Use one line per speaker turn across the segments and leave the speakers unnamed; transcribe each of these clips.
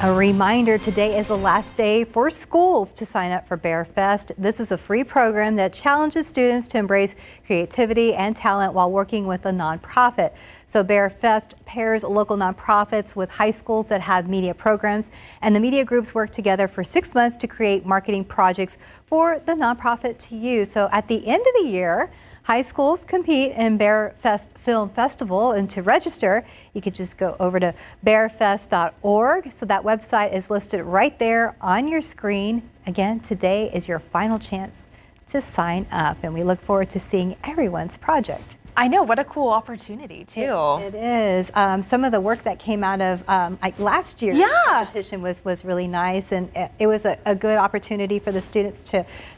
A reminder, today is the last day for schools to sign up for BexarFest. This is a free program that challenges students to embrace creativity and talent while working with a nonprofit. So BexarFest pairs local nonprofits with high schools that have media programs, and the media groups work together for 6 months to create marketing projects for the nonprofit to use. So at the end of the year, high schools compete in BexarFest Film Festival, and to register, you can just go over to BexarFest.org. So that website is listed right there on your screen. Again, today is your final chance to sign up, and we look forward to seeing everyone's project.
I know, what a cool opportunity too.
It is. Some of the work that came out of like last year's competition was really nice, and it was a good opportunity for the students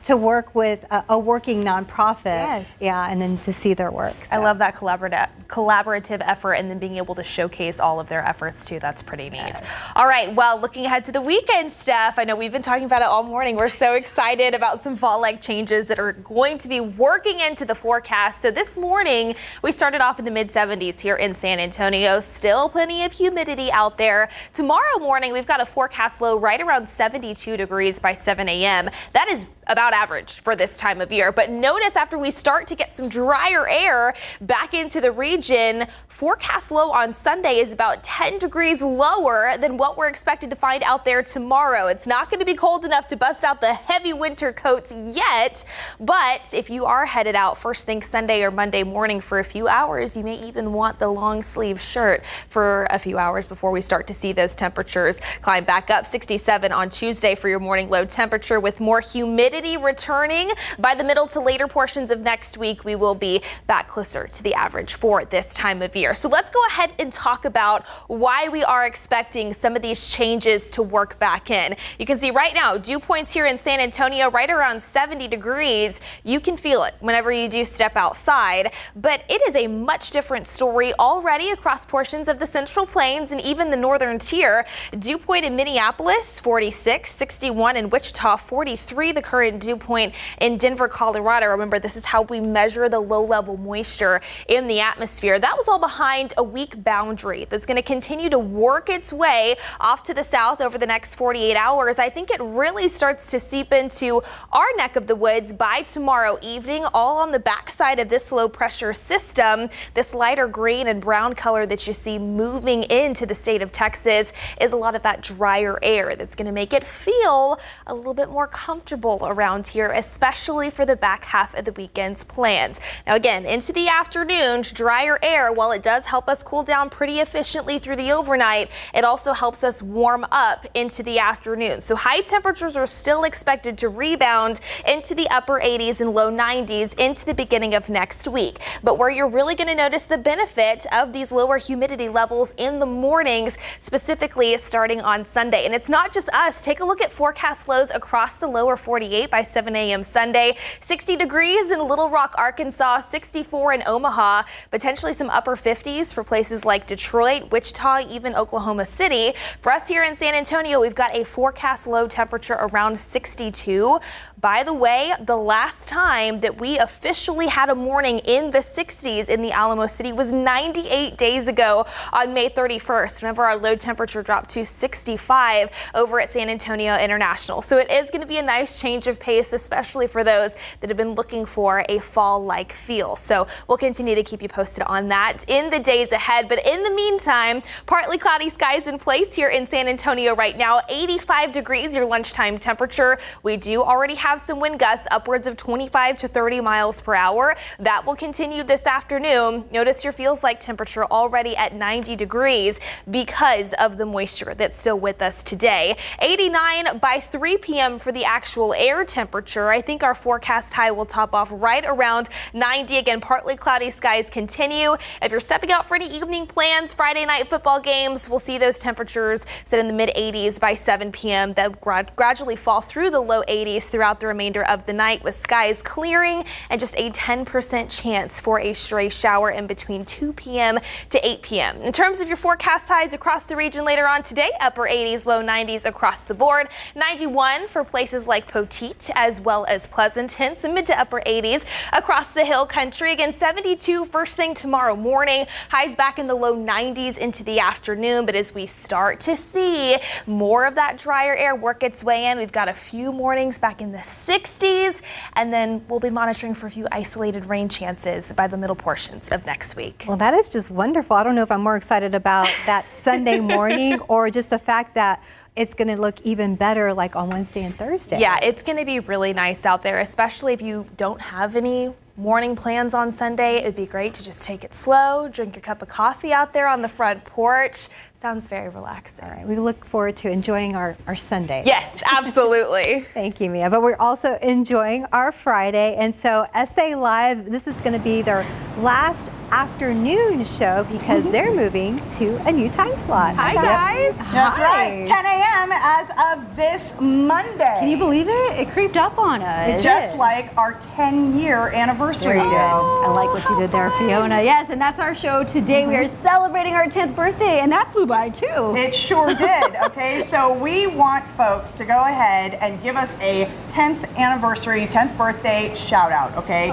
to work with a working nonprofit.
Yes.
Yeah, and then to see their work. So.
I love that collaborative effort, and then being able to showcase all of their efforts too. That's pretty neat. Yes. All right, well, looking ahead to the weekend, Steph, I know we've been talking about it all morning. We're so excited about some fall-like changes that are going to be working into the forecast. So this morning, we started off in the mid-70s here in San Antonio. Still plenty of humidity out there. Tomorrow morning, we've got a forecast low right around 72 degrees by 7 a.m. That is about average for this time of year. But notice after we start to get some drier air back into the region, forecast low on Sunday is about 10 degrees lower than what we're expected to find out there tomorrow. It's not going to be cold enough to bust out the heavy winter coats yet, but if you are headed out first thing Sunday or Monday morning for a few hours, you may even want the long sleeve shirt for a few hours before we start to see those temperatures climb back up. 67 on Tuesday for your morning low temperature, with more humidity returning. By the middle to later portions of next week, we will be back closer to the average for this time of year. So let's go ahead and talk about why we are expecting some of these changes to work back in. You can see right now, dew points here in San Antonio right around 70 degrees. You can feel it whenever you do step outside, but it is a much different story already across portions of the Central Plains and even the northern tier. Dew point in Minneapolis, 46, 61 in Wichita, 43 the current dew point in Denver, Colorado. Remember, this is how we measure the low level moisture in the atmosphere. That was all behind a weak boundary that's going to continue to work its way off to the south over the next 48 hours. I think it really starts to seep into our neck of the woods by tomorrow evening, all on the backside of this low pressure system. This lighter green and brown color that you see moving into the state of Texas is a lot of that drier air that's going to make it feel a little bit more comfortable around here, especially for the back half of the weekend's plans. Now again, into the afternoon, drier air, while it does help us cool down pretty efficiently through the overnight, it also helps us warm up into the afternoon. So high temperatures are still expected to rebound into the upper 80s and low 90s into the beginning of next week. But where you're really going to notice the benefit of these lower humidity levels in the mornings, specifically starting on Sunday. And it's not just us. Take a look at forecast lows across the lower 48 by 7 a.m. Sunday. 60 degrees in Little Rock, Arkansas, 64 in Omaha, potentially some upper 50s for places like Detroit, Wichita, even Oklahoma City. For us here in San Antonio, we've got a forecast low temperature around 62. By the way, the last time that we officially had a morning in the 60s in the Alamo City was 98 days ago on May 31st, whenever our low temperature dropped to 65 over at San Antonio International. So it is going to be a nice change of pace, especially for those that have been looking for a fall-like feel. So we'll continue to keep you posted on that in the days ahead. But in the meantime, partly cloudy skies in place here in San Antonio right now. 85 degrees, your lunchtime temperature. We do already have some wind gusts upwards of 25 to 30 miles per hour. That will continue this afternoon. Notice your feels like temperature already at 90 degrees because of the moisture that's still with us today. 89 by 3 p.m. for the actual air temperature. I think our forecast high will top off right around 90. Again, partly cloudy skies continue. If you're stepping out for any evening plans, Friday night football games, we'll see those temperatures sit in the mid 80s by 7 p.m. They'll gradually fall through the low 80s throughout the remainder of the night, with skies clearing and just a 10% chance for a stray shower in between 2 p.m. to 8 p.m. In terms of your forecast highs across the region later on today, upper 80s, low 90s across the board. 91 for places like Poteet heat as well as pleasant hints in mid to upper 80s across the hill country. Again, 72 first thing tomorrow morning. Highs back in the low 90s into the afternoon. But as we start to see more of that drier air work its way in, we've got a few mornings back in the 60s, and then we'll be monitoring for a few isolated rain chances by the middle portions of next week.
Well, that is just wonderful. I don't know if I'm more excited about that Sunday morning or just the fact that it's going to look even better like on Wednesday and Thursday.
Yeah, it's going to be really nice out there, especially if you don't have any morning plans on Sunday. It'd be great to just take it slow, drink your cup of coffee out there on the front porch. Sounds very relaxing.
All right, we look forward to enjoying our Sunday.
Yes, absolutely.
Thank you, Mia. But we're also enjoying our Friday. And so SA Live, this is going to be their last afternoon show because they're moving to a new time slot.
Hi, guys.
That's right. 10 a.m. as of this Monday.
Can you believe it? It creeped up on us.
Just like our 10-year anniversary did.
I like what you did there, Fiona. Yes, and that's our show today. We are celebrating our 10th birthday, and that flew by too.
It sure did. Okay, so we want folks to go ahead and give us a 10th anniversary, 10th birthday shout out. Okay,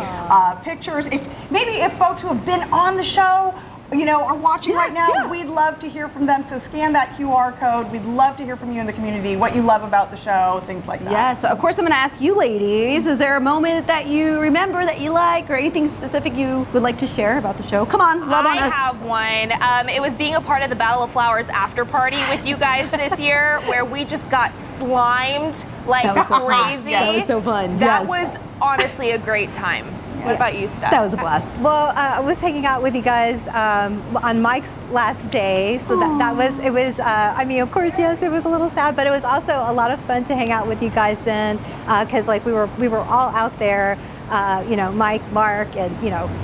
pictures. If folks who have been on the show, are watching right now, we'd love to hear from them. So scan that QR code. We'd love to hear from you in the community, what you love about the show, things like that.
Yes, of course I'm going to ask you ladies, is there a moment that you remember that you like or anything specific you would like to share about the show? Come on, love on us.
I have one. It was being a part of the Battle of Flowers after party with you guys this year where we just got slimed like crazy.
That was so fun.
That was honestly a great time. What about you, Steph?
That was a blast.
Well, I was hanging out with you guys on Mike's last day, so I mean, of course, yes, it was a little sad, but it was also a lot of fun to hang out with you guys then, because like we were all out there. Mike, Mark, and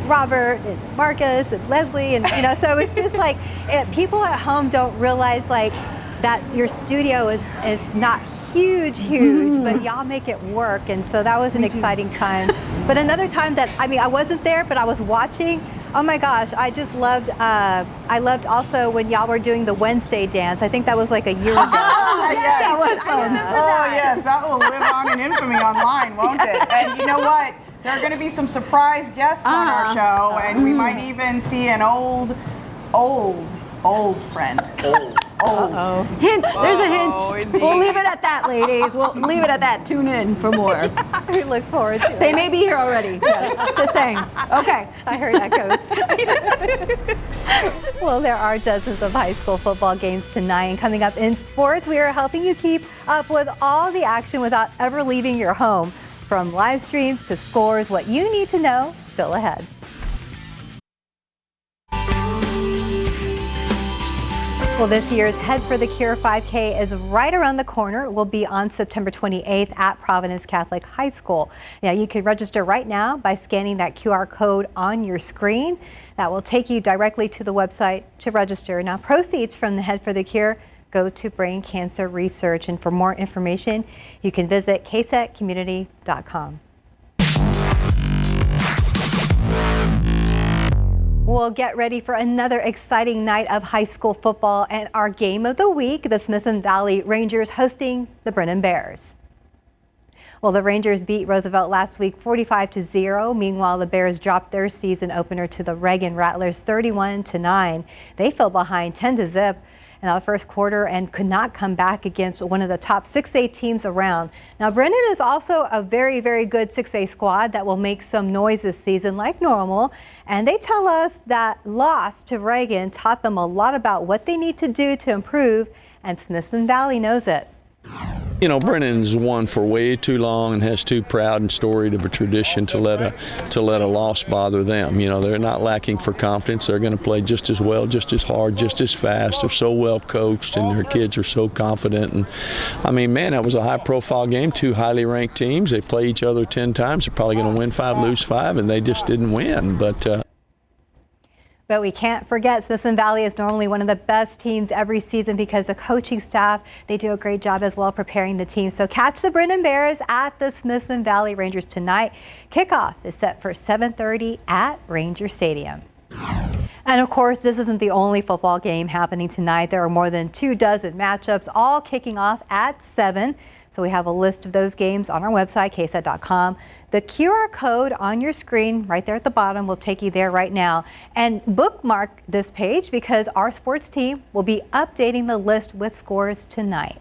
Robert, and Marcus, and Leslie, and so it's just like people at home don't realize like that your studio is not huge, but y'all make it work, and so that was an exciting time. But another time that I wasn't there, but I was watching. Oh my gosh, I just loved. I loved also when y'all were doing the Wednesday dance. I think that was like a year ago.
Yes.
That was fun.
Yes, that will live on in infamy online, won't it? And you know what? There are going to be some surprise guests on our show, and we might even see an old friend. Old.
Hint. There's a hint. We'll leave it at that, ladies. We'll leave it at that. Tune in for more.
We look forward to it.
They may be here already. Just saying. Okay.
I heard echoes. Well, there are dozens of high school football games tonight. And coming up in sports, we are helping you keep up with all the action without ever leaving your home. From live streams to scores, what you need to know still ahead. Well, this year's Head for the Cure 5K is right around the corner. It will be on September 28th at Providence Catholic High School. Now, you can register right now by scanning that QR code on your screen. That will take you directly to the website to register. Now, proceeds from the Head for the Cure go to brain cancer research. And for more information, you can visit ksatcommunity.com. We'll get ready for another exciting night of high school football and our game of the week, the Smithson Valley Rangers hosting the Brennan Bears. Well, the Rangers beat Roosevelt last week 45-0. Meanwhile, the Bears dropped their season opener to the Reagan Rattlers 31-9. They fell behind 10-0 in the first quarter and could not come back against one of the top 6A teams around. Now, Brennan is also a very, very good 6A squad that will make some noise this season like normal. And they tell us that loss to Reagan taught them a lot about what they need to do to improve, and Smithson Valley knows it.
Brennan's won for way too long and has too proud and storied of a tradition to let a loss bother them. They're not lacking for confidence. They're going to play just as well, just as hard, just as fast. They're so well coached, and their kids are so confident. And that was a high-profile game. Two highly ranked teams. They play each other 10 times. They're probably going to win 5, lose 5, and they just didn't win.
But we can't forget Smithson Valley is normally one of the best teams every season because the coaching staff, they do a great job as well preparing the team. So catch the Brennan Bears at the Smithson Valley Rangers tonight. Kickoff is set for 7:30 at Ranger Stadium. And of course, this isn't the only football game happening tonight. There are more than 24 matchups, all kicking off at 7. So we have a list of those games on our website, KSAT.com. The QR code on your screen right there at the bottom will take you there right now. And bookmark this page because our sports team will be updating the list with scores tonight.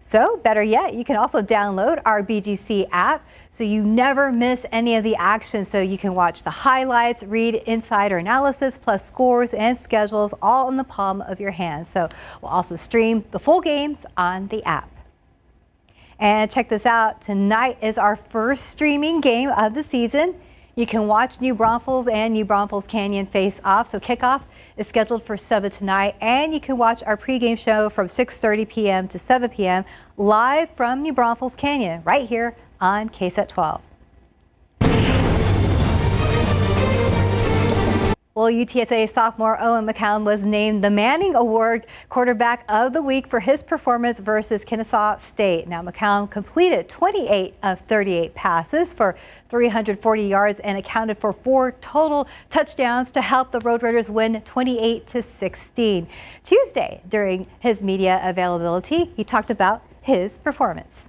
So better yet, you can also download our BGC app so you never miss any of the action. So you can watch the highlights, read insider analysis, plus scores and schedules all in the palm of your hand. So we'll also stream the full games on the app. And check this out. Tonight is our first streaming game of the season. You can watch New Braunfels and New Braunfels Canyon face off. So kickoff is scheduled for 7 tonight. And you can watch our pregame show from 6:30 p.m. to 7 p.m. live from New Braunfels Canyon right here on KSAT 12. Well, UTSA sophomore Owen McCown was named the Manning Award Quarterback of the Week for his performance versus Kennesaw State. Now, McCown completed 28 of 38 passes for 340 yards and accounted for 4 total touchdowns to help the Roadrunners win 28-16. Tuesday, during his media availability, he talked about his performance.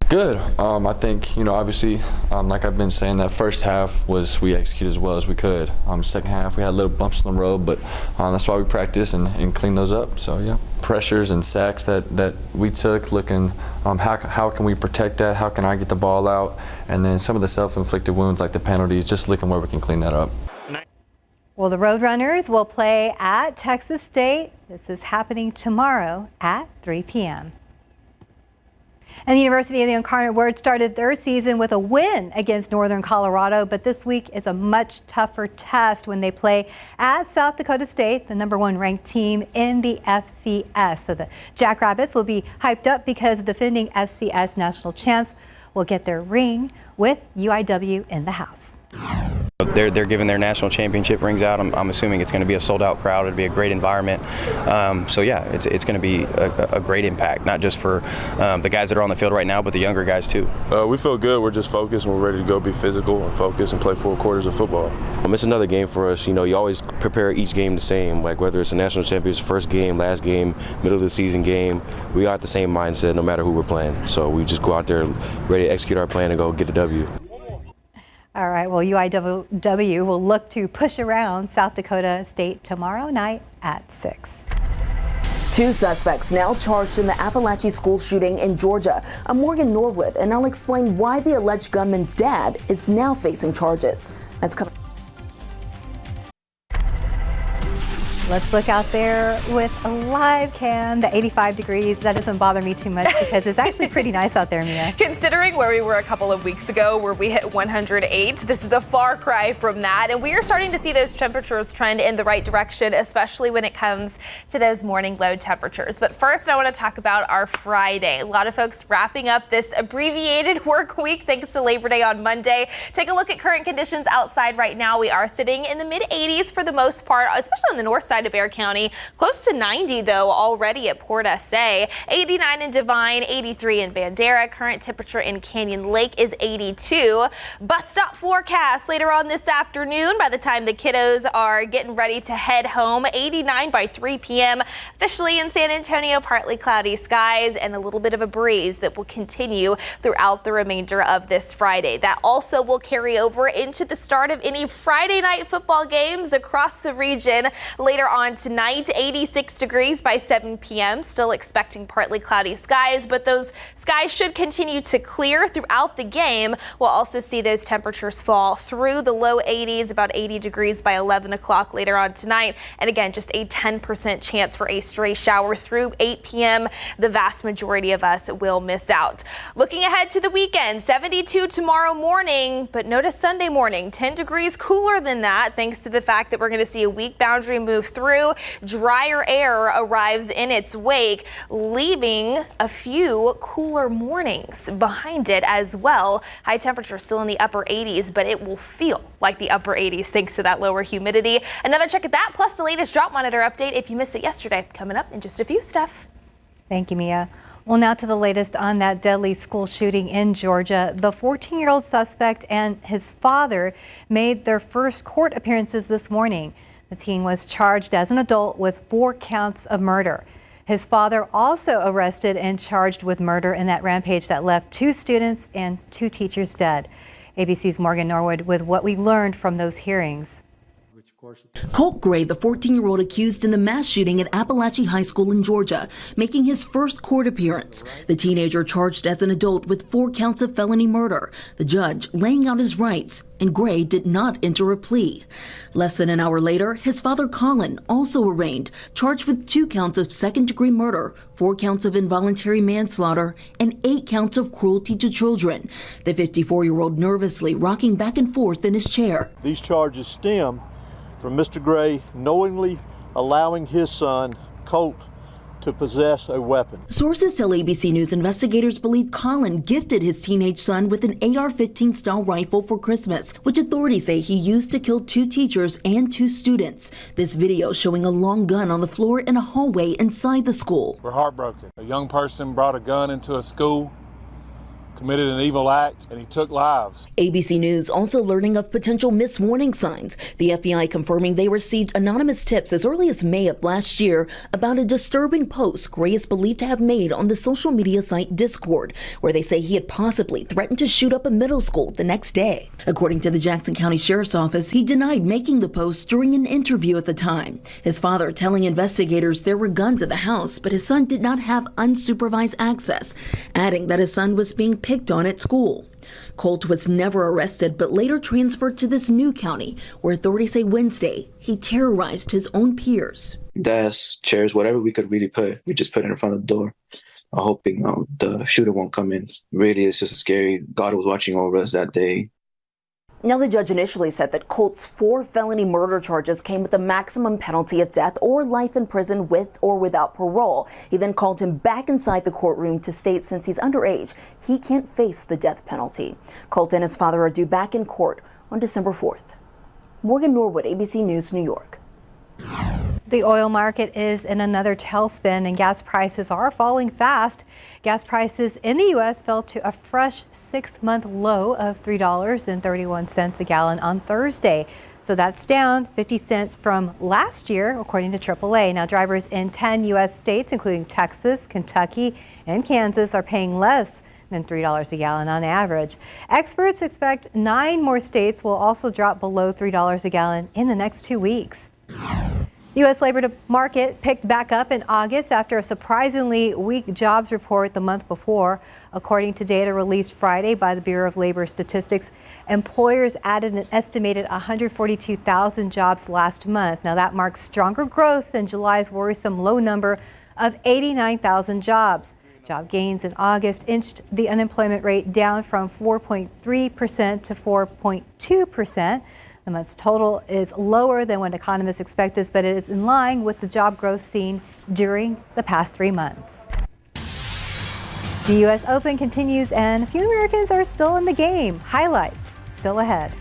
Good. I think, obviously, like I've been saying, that first half we executed as well as we could. Second half, we had little bumps on the road, but that's why we practice and clean those up. So, yeah. Pressures and sacks that we took, looking how can we protect that? How can I get the ball out? And then some of the self-inflicted wounds like the penalties, just looking where we can clean that up.
Well, the Roadrunners will play at Texas State. This is happening tomorrow at 3 p.m. And the University of the Incarnate Word started their season with a win against Northern Colorado, but this week is a much tougher test when they play at South Dakota State, the #1 ranked team in the FCS. So the Jackrabbits will be hyped up because defending FCS national champs will get their ring with UIW in the house.
They're giving their national championship rings out. I'm assuming it's going to be a sold-out crowd. It'll be a great environment. So yeah, it's going to be a great impact, not just for the guys that are on the field right now, but the younger guys too.
We feel good. We're just focused and we're ready to go be physical and focus and play 4 quarters of football.
It's another game for us. You always prepare each game the same. Like whether it's a national championship, first game, last game, middle of the season game, we got the same mindset no matter who we're playing. So we just go out there ready to execute our plan and go get the W.
All right, well, UIW will look to push around South Dakota State tomorrow night at 6.
2 suspects now charged in the Appalachia school shooting in Georgia. I'm Morgan Norwood, and I'll explain why the alleged gunman's dad is now facing charges. That's coming.
Let's look out there with a live cam. The 85 degrees, that doesn't bother me too much because it's actually pretty nice out there, Mia.
Considering where we were a couple of weeks ago where we hit 108, this is a far cry from that. And we are starting to see those temperatures trend in the right direction, especially when it comes to those morning low temperatures. But first, I want to talk about our Friday. A lot of folks wrapping up this abbreviated work week thanks to Labor Day on Monday. Take a look at current conditions outside right now. We are sitting in the mid-80s for the most part, especially on the north side of Bexar County. Close to 90 though already at Port SA. 89 in Divine, 83 in Bandera. Current temperature in Canyon Lake is 82. Bus stop forecast later on this afternoon by the time the kiddos are getting ready to head home. 89 by 3 p.m. Officially in San Antonio, partly cloudy skies and a little bit of a breeze that will continue throughout the remainder of this Friday. That also will carry over into the start of any Friday night football games across the region. Later on tonight, 86 degrees by 7 p.m. Still expecting partly cloudy skies, but those skies should continue to clear throughout the game. We'll also see those temperatures fall through the low 80s, about 80 degrees by 11 o'clock later on tonight. And again, just a 10% chance for a stray shower through 8 p.m. The vast majority of us will miss out. Looking ahead to the weekend, 72 tomorrow morning, but notice Sunday morning, 10 degrees cooler than that, thanks to the fact that we're going to see a weak boundary move through. Drier air arrives in its wake, leaving a few cooler mornings behind it as well. High temperature still in the upper 80s, but it will feel like the upper 80s thanks to that lower humidity. Another check at that, plus the latest drought monitor update if you missed it yesterday, coming up in just a few, Steph.
Thank you, Mia. Well, now to the latest on that deadly school shooting in Georgia. The 14-year-old suspect and his father made their first court appearances this morning. The teen was charged as an adult with 4 counts of murder. His father also arrested and charged with murder in that rampage that left 2 students and 2 teachers dead. ABC's Morgan Norwood with what we learned from those hearings.
Colt Gray, the 14-year-old accused in the mass shooting at Appalachia High School in Georgia, making his first court appearance. The teenager charged as an adult with 4 counts of felony murder. The judge laying out his rights, and Gray did not enter a plea. Less than an hour later, his father Colin, also arraigned, charged with 2 counts of second-degree murder, 4 counts of involuntary manslaughter, and 8 counts of cruelty to children. The 54-year-old nervously rocking back and forth in his chair.
These charges stem from Mr. Gray knowingly allowing his son, Colt, to possess a weapon.
Sources tell ABC News investigators believe Colin gifted his teenage son with an AR-15 style rifle for Christmas, which authorities say he used to kill 2 teachers and 2 students. This video showing a long gun on the floor in a hallway inside the school.
We're heartbroken. A young person brought a gun into a school, committed an evil act, and he took lives.
ABC News also learning of potential missed warning signs. The FBI confirming they received anonymous tips as early as May of last year about a disturbing post Gray is believed to have made on the social media site Discord, where they say he had possibly threatened to shoot up a middle school the next day. According to the Jackson County Sheriff's Office, he denied making the post during an interview at the time. His father telling investigators there were guns at the house, but his son did not have unsupervised access, adding that his son was being picked on at school. Colt was never arrested, but later transferred to this new county, where authorities say Wednesday he terrorized his own peers.
Desks, chairs, whatever we could really put, we just put it in front of the door, hoping the shooter won't come in. Really, it's just scary. God was watching over us that day.
Now, the judge initially said that Colt's 4 felony murder charges came with a maximum penalty of death or life in prison with or without parole. He then called him back inside the courtroom to state since he's underage, he can't face the death penalty. Colt and his father are due back in court on December 4th. Morgan Norwood, ABC News, New York.
The oil market is in another tailspin and gas prices are falling fast. Gas prices in the U.S. fell to a fresh 6-month low of $3.31 a gallon on Thursday. So that's down 50 cents from last year, according to AAA. Now, drivers in 10 U.S. states, including Texas, Kentucky, and Kansas, are paying less than $3 a gallon on average. Experts expect 9 more states will also drop below $3 a gallon in the next 2 weeks. The U.S. labor market picked back up in August after a surprisingly weak jobs report the month before. According to data released Friday by the Bureau of Labor Statistics, employers added an estimated 142,000 jobs last month. Now, that marks stronger growth than July's worrisome low number of 89,000 jobs. Job gains in August inched the unemployment rate down from 4.3% to 4.2%. The month's total is lower than what economists expected, but it is in line with the job growth seen during the past 3 months. The U.S. Open continues and a few Americans are still in the game. Highlights still ahead.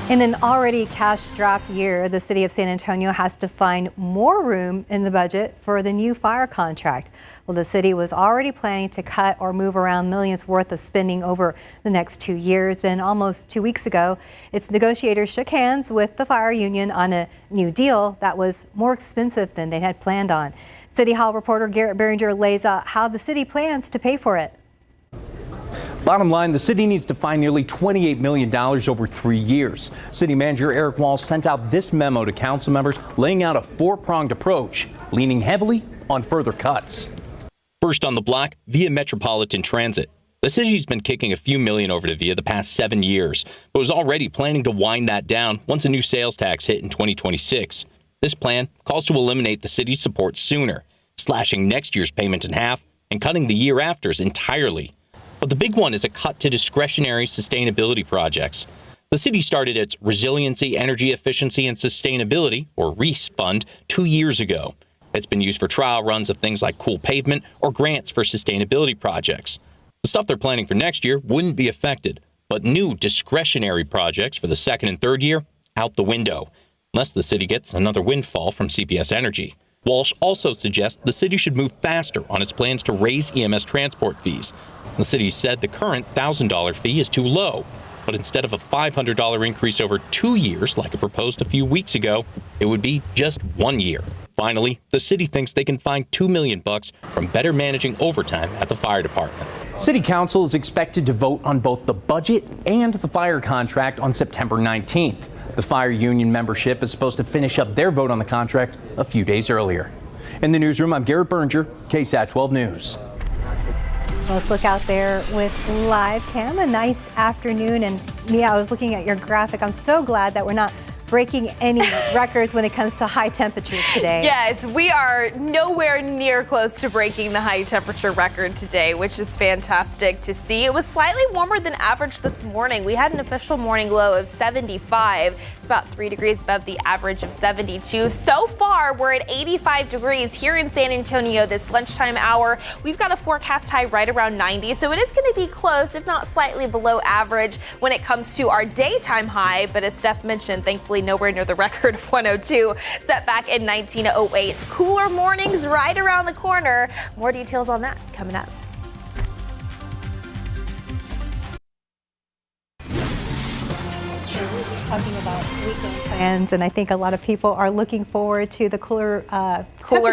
In an already cash-strapped year, the city of San Antonio has to find more room in the budget for the new fire contract. Well, the city was already planning to cut or move around millions worth of spending over the next 2 years, and almost 2 weeks ago, its negotiators shook hands with the fire union on a new deal that was more expensive than they had planned on. City Hall reporter Garrett Behringer lays out how the city plans to pay for it.
Bottom line, the city needs to find nearly $28 million over 3 years. City Manager Eric Walsh sent out this memo to council members laying out a 4-pronged approach, leaning heavily on further cuts.
First on the block, Via Metropolitan Transit. The city's been kicking a few million over to Via the past 7 years, but was already planning to wind that down once a new sales tax hit in 2026. This plan calls to eliminate the city's support sooner, slashing next year's payment in half and cutting the year after's entirely. But the big one is a cut to discretionary sustainability projects. The city started its Resiliency, Energy Efficiency, and Sustainability, or REES fund, 2 years ago. It's been used for trial runs of things like cool pavement or grants for sustainability projects. The stuff they're planning for next year wouldn't be affected, but new discretionary projects for the second and third year, out the window, unless the city gets another windfall from CPS Energy. Walsh also suggests the city should move faster on its plans to raise EMS transport fees. The city said the current $1,000 fee is too low, but instead of a $500 increase over 2 years like it proposed a few weeks ago, it would be just 1 year. Finally, the city thinks they can find $2 million from better managing overtime at the fire department.
City Council is expected to vote on both the budget and the fire contract on September 19th. The fire union membership is supposed to finish up their vote on the contract a few days earlier. In the newsroom, I'm Garrett Berger, KSAT 12 News.
Let's look out there with live cam. A nice afternoon. And Mia, I was looking at your graphic. I'm so glad that we're not breaking any records when it comes to high temperatures today.
Yes, we are nowhere near close to breaking the high temperature record today, which is fantastic to see. It was slightly warmer than average this morning. We had an official morning low of 75. It's about 3 degrees above the average of 72. So far, we're at 85 degrees here in San Antonio this lunchtime hour. We've got a forecast high right around 90, so it is going to be close, if not slightly below average when it comes to our daytime high. But as Steph mentioned, thankfully nowhere near the record of 102 set back in 1908. Cooler mornings right around the corner. More details on that coming up.
Talking about weekend plans, and I think a lot of people are looking forward to the cooler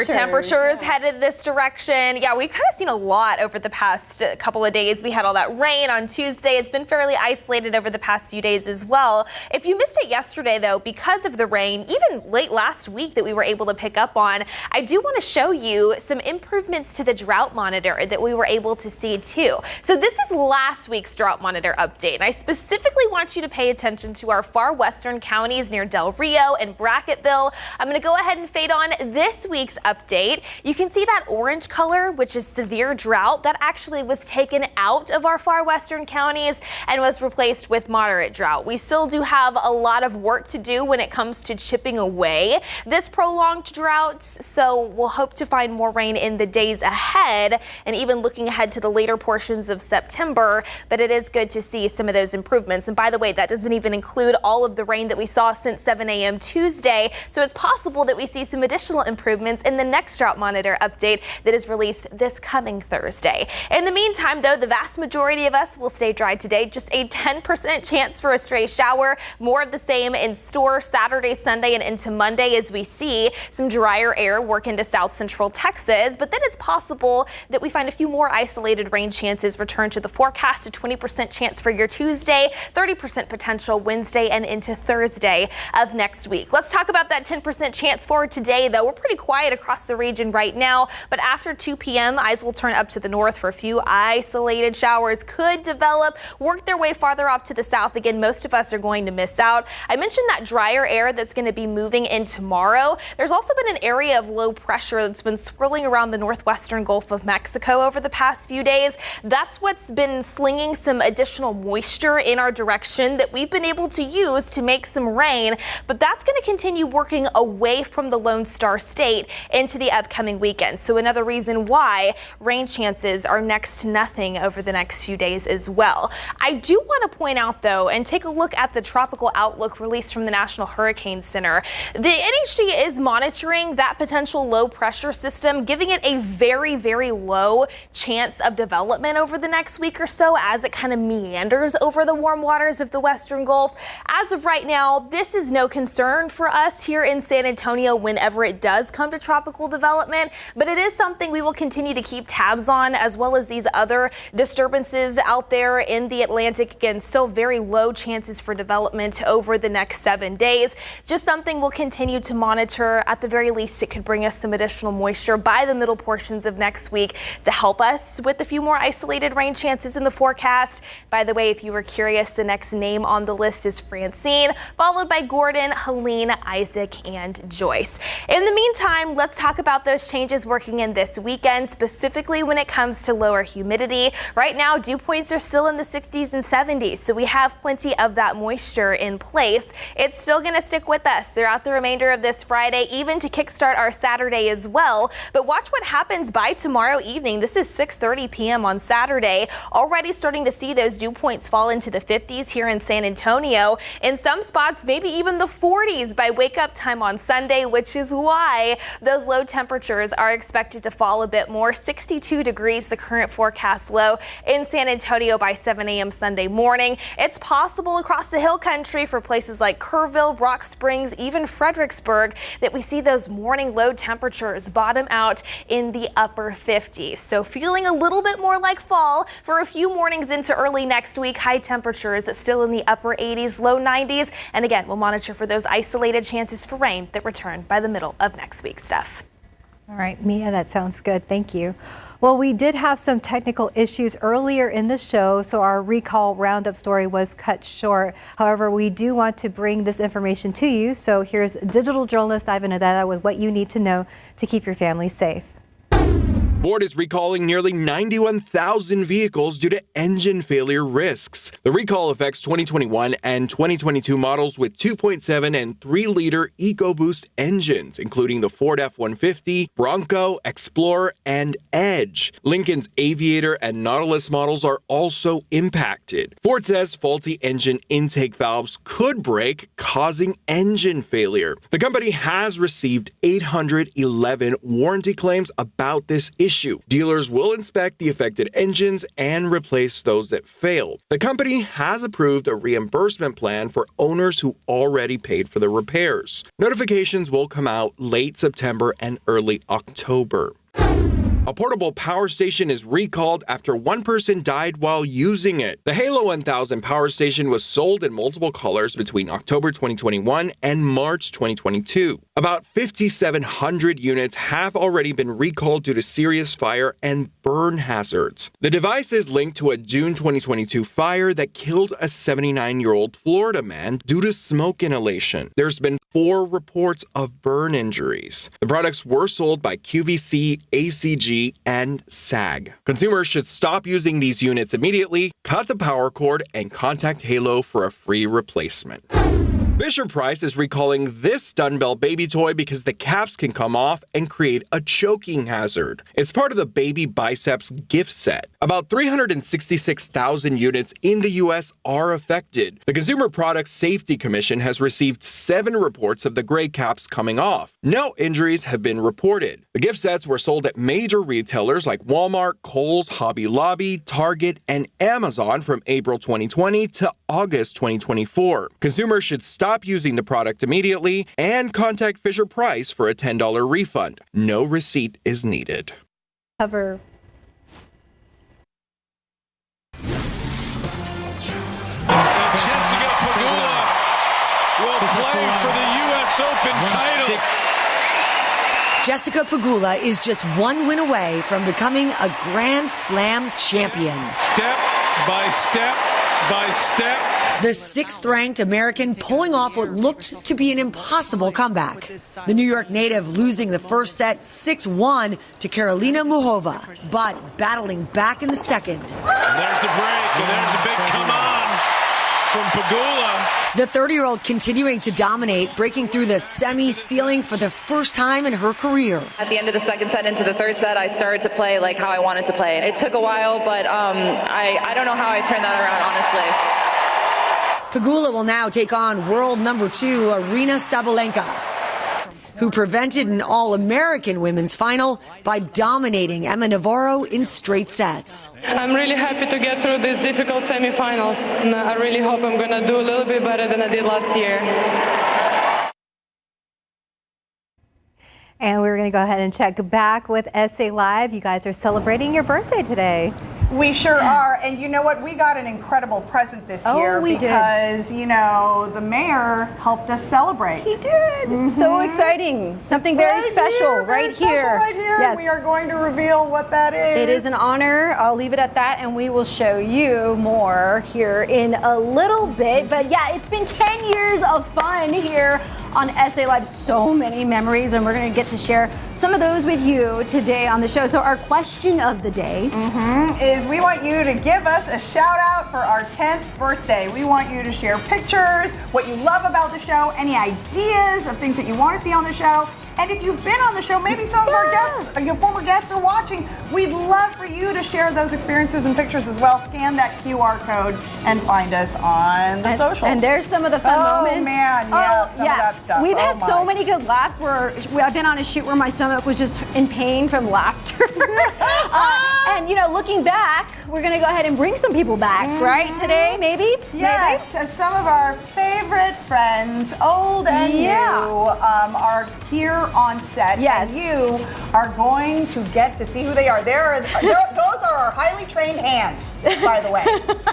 temperatures headed this direction. Yeah, we've kind of seen a lot over the past couple of days. We had all that rain on Tuesday. It's been fairly isolated over the past few days as well. If you missed it yesterday, though, because of the rain, even late last week that we were able to pick up on, I do want to show you some improvements to the drought monitor that we were able to see too. So this is last week's drought monitor update, and I specifically want you to pay attention to our far western counties near Del Rio and Brackettville. I'm going to go ahead and fade on this week's update. You can see that orange color, which is severe drought, that actually was taken out of our far western counties and was replaced with moderate drought. We still do have a lot of work to do when it comes to chipping away this prolonged drought, so we'll hope to find more rain in the days ahead and even looking ahead to the later portions of September, but it is good to see some of those improvements. And by the way, that doesn't even include all of the rain that we saw since 7 a.m. Tuesday, so it's possible that we see some additional improvements in the next drought monitor update that is released this coming Thursday. In the meantime, though, the vast majority of us will stay dry today. Just a 10% chance for a stray shower. More of the same in store Saturday, Sunday, and into Monday as we see some drier air work into south central Texas, but then it's possible that we find a few more isolated rain chances return to the forecast. A 20% chance for your Tuesday, 30% potential Wednesday and into Thursday of next week. Let's talk about that 10% chance for today, though. We're pretty quiet across the region right now, but after 2 p.m., eyes will turn up to the north for a few isolated showers could develop, work their way farther off to the south. Again, most of us are going to miss out. I mentioned that drier air that's going to be moving in tomorrow. There's also been an area of low pressure that's been swirling around the northwestern Gulf of Mexico over the past few days. That's what's been slinging some additional moisture in our direction that we've been able to use to make some rain, but that's going to continue working away from the Lone Star State into the upcoming weekend. So another reason why rain chances are next to nothing over the next few days as well. I do want to point out, though, and take a look at the tropical outlook released from the National Hurricane Center. The NHC is monitoring that potential low pressure system, giving it a very, very low chance of development over the next week or so as it kind of meanders over the warm waters of the Western Gulf. As of right now, this is no concern for us here in San Antonio whenever it does come to tropical development, but it is something we will continue to keep tabs on, as well as these other disturbances out there in the Atlantic. Again, still very low chances for development over the next 7 days. Just something we'll continue to monitor. At the very least, it could bring us some additional moisture by the middle portions of next week to help us with a few more isolated rain chances in the forecast. By the way, if you were curious, the next name on the list is Fran Francine, followed by Gordon, Helene, Isaac, and Joyce. In the meantime, let's talk about those changes working in this weekend, specifically when it comes to lower humidity. Right now, dew points are still in the 60s and 70s, so we have plenty of that moisture in place. It's still going to stick with us throughout the remainder of this Friday, even to kickstart our Saturday as well. But watch what happens by tomorrow evening. This is 6:30 p.m. on Saturday. Already starting to see those dew points fall into the 50s here in San Antonio. In some spots, maybe even the 40s by wake up time on Sunday, which is why those low temperatures are expected to fall a bit more. 62 degrees, the current forecast low in San Antonio by 7 a.m. Sunday morning. It's possible across the hill country for places like Kerrville, Rock Springs, even Fredericksburg, that we see those morning low temperatures bottom out in the upper 50s. So feeling a little bit more like fall for a few mornings into early next week. High temperatures still in the upper 80s, low 90s. And again, we'll monitor for those isolated chances for rain that return by the middle of next week. Steph.
All right, Mia, that sounds good. Thank you. Well, we did have some technical issues earlier in the show, so our recall roundup story was cut short. However, we do want to bring this information to you. So here's digital journalist Ivan Adetta with what you need to know to keep your family safe.
Ford is recalling nearly 91,000 vehicles due to engine failure risks. The recall affects 2021 and 2022 models with 2.7 and 3-liter EcoBoost engines, including the Ford F-150, Bronco, Explorer, and Edge. Lincoln's Aviator and Nautilus models are also impacted. Ford says faulty engine intake valves could break, causing engine failure. The company has received 811 warranty claims about this issue. Dealers will inspect the affected engines and replace those that failed. The company has approved a reimbursement plan for owners who already paid for the repairs. Notifications will come out late September and early October. A portable power station is recalled after one person died while using it. The Halo 1000 power station was sold in multiple colors between October 2021 and March 2022. About 5,700 units have already been recalled due to serious fire and burn hazards. The device is linked to a June 2022 fire that killed a 79-year-old Florida man due to smoke inhalation. There's been 4 reports of burn injuries. The products were sold by QVC, ACG, and SAG. Consumers should stop using these units immediately, cut the power cord, and contact Halo for a free replacement. Fisher-Price is recalling this dumbbell baby toy because the caps can come off and create a choking hazard. It's part of the Baby Biceps gift set. About 366,000 units in the U.S. are affected. The Consumer Product Safety Commission has received 7 reports of the gray caps coming off. No injuries have been reported. The gift sets were sold at major retailers like Walmart, Kohl's, Hobby Lobby, Target, and Amazon from April 2020 to August 2024. Consumers should stop using the product immediately and contact Fisher-Price for a $10 refund. No receipt is needed.
Cover.
Jessica Pegula will play for the U.S. Open title.
Jessica Pegula is just one win away from becoming a Grand Slam champion.
Step by step by step.
The 6th-ranked American pulling off what looked to be an impossible comeback. The New York native losing the first set 6-1 to Karolina Muchova, but battling back in the second.
And there's the break, and there's a big come on from Pegula.
The 30-year-old continuing to dominate, breaking through the semi-ceiling for the first time in her career.
At the end of the second set into the third set, I started to play like how I wanted to play. It took a while, but I don't know how I turned that around, honestly.
Pegula will now take on world number 2 Aryna Sabalenka, who prevented an All-American women's final by dominating Emma Navarro in straight sets.
I'm really happy to get through these difficult semifinals, and I really hope I'm going to do a little bit better than I did last year.
And we're going to go ahead and check back with SA Live. You guys are celebrating your birthday today.
We sure are. And you know what? We got an incredible present this year because, you know, the mayor helped us celebrate.
He did. So exciting. Something very special right here.
Right here.
Yes.
We are going to reveal what that is.
It is an honor. I'll leave it at that, and we will show you more here in a little bit. But yeah, it's been 10 years of fun here on SA Live. So many memories, and we're going to get to share some of those with you today on the show. So our question of the day
is we want you to give us a shout out for our 10th birthday. We want you to share pictures, what you love about the show, any ideas of things that you want to see on the show. And if you've been on the show, maybe some of our guests, your former guests are watching, we'd love for you to share those experiences and pictures as well. Scan that QR code and find us on the socials.
And there's some of the fun moments.
Oh man, yeah, some of that stuff.
We've had so many good laughs where I've been on a shoot where my stomach was just in pain from laughter. And you know, looking back, we're gonna go ahead and bring some people back, right? Today, maybe?
Yes, some of our favorite friends, old and new, are here on set.
Yes.
And you are going to get to see who they are. Those are our highly trained hands, by the way.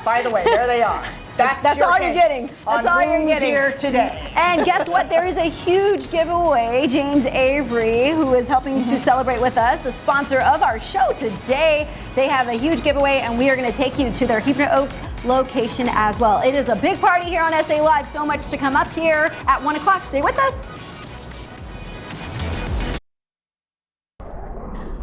By the way, there they are. That's
all you're getting. That's all you're getting
here today.
And guess what? There is a huge giveaway. James Avery, who is helping to celebrate with us, the sponsor of our show today. They have a huge giveaway, and we are going to take you to their Hebron Oaks location as well. It is a big party here on SA Live. So much to come up here at 1 o'clock. Stay with us.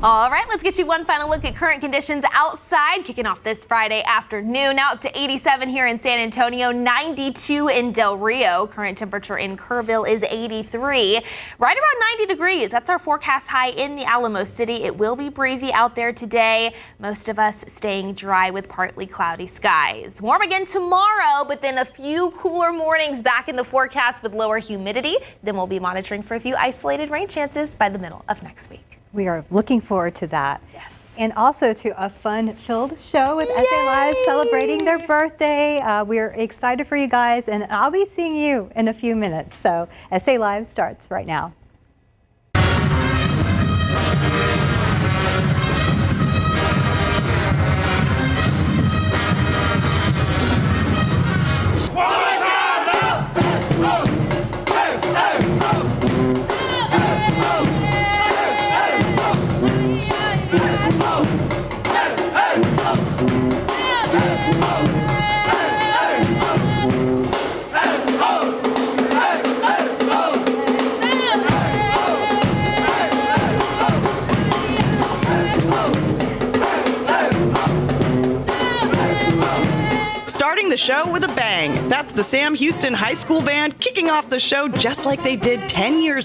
All right, let's get you one final look at current conditions outside, kicking off this Friday afternoon. Now up to 87 here in San Antonio, 92 in Del Rio. Current temperature in Kerrville is 83. Right around 90 degrees. That's our forecast high in the Alamo City. It will be breezy out there today. Most of us staying dry with partly cloudy skies. Warm again tomorrow, but then a few cooler mornings back in the forecast with lower humidity. Then we'll be monitoring for a few isolated rain chances by the middle of next week.
We are looking forward to that.
Yes.
And also to a fun-filled show with SA Live celebrating their birthday. We're excited for you guys, and I'll be seeing you in a few minutes. So SA Live starts right now.
Starting the show with a bang. That's the Sam Houston High School Band kicking off the show just like they did 10 years